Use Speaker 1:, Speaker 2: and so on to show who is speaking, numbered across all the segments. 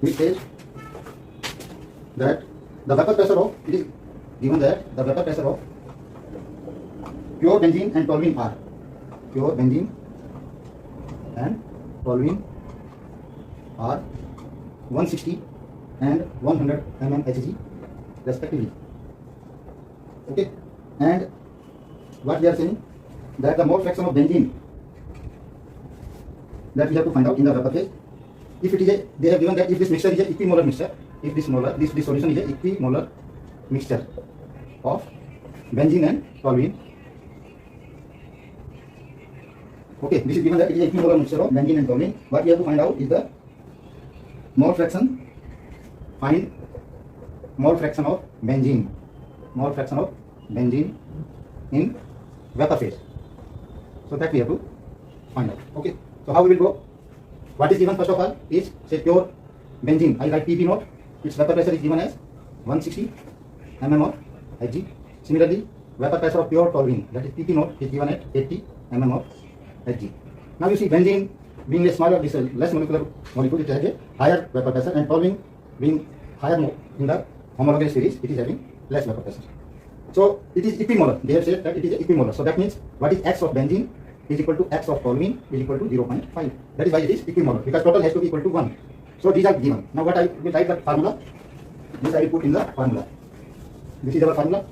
Speaker 1: which says that the vapor pressure of, it is given that the vapor pressure of pure benzene and toluene are, pure benzene and toluene are 160 and 100 mmHg respectively. Okay, and what we are saying, that the mole fraction of benzene that we have to find out in the vapor phase. If it is a, they have given that if this mixture is a equimolar mixture, if this solution is a equimolar mixture of benzene and toluene. Okay, this is given that it is a equimolar mixture of benzene and toluene. What we have to find out is the mole fraction. Find mole fraction of benzene, mole fraction of benzene in vapor phase. So that we have to find out. Okay, so how we will go? What is given first of all is, say, pure benzene. I write PP naught. Its vapor pressure is given as 160 mm of Hg. Similarly, vapor pressure of pure toluene, that is PP naught, is given at 80 mm of Hg. Now you see, benzene being a smaller, this is less molecular molecule, it has a higher vapor pressure, and toluene being higher in the homologous series, it is having less vapor pressure. So it is equimolar. They have said that it is equimolar. So that means what is X of benzene is equal to X of toluene is equal to 0.5. That is why it is equimolar, because total has to be equal to 1. So these are given. Now what I will write the formula. This I will put in the formula. This is our formula.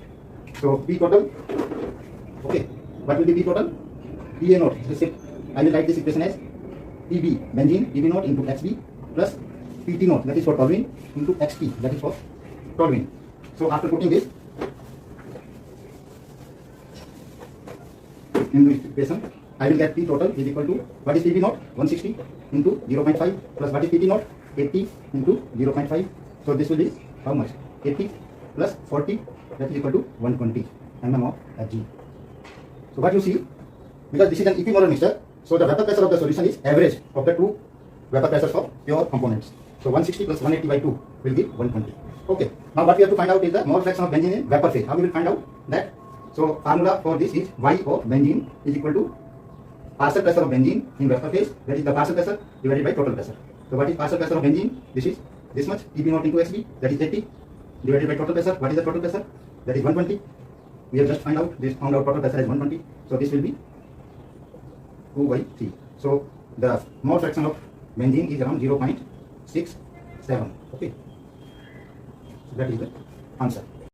Speaker 1: So P total. Okay. What will be P total? PA naught. I will write this equation as PB benzene, PB naught into XB plus PT naught, that is for toluene, into XT, that is for toluene. So after putting this in this equation, I will get P total is equal to, what is PB naught? 160 into 0.5 plus what is PT naught? 80 into 0.5. So this will be how much? 80 plus 40, that is equal to 120 mm of Hg. So what you see, because this is an equimolar mixture, so the vapor pressure of the solution is average of the two vapor pressures of pure components. So 160 plus 180 by 2 will give 120. Okay. Now what we have to find out is the mole fraction of benzene in vapor phase. How we will find out that? So formula for this is Y of benzene is equal to partial pressure of benzene in vapor phase, that is the partial pressure divided by total pressure. So what is partial pressure of benzene? This is this much, PB naught into XB, that is 80, divided by total pressure. What is the total pressure? That is 120. We have just found out total pressure is 120. So this will be 2 by 3. So the mole fraction of benzene is around 0.67. Okay. So that is the answer.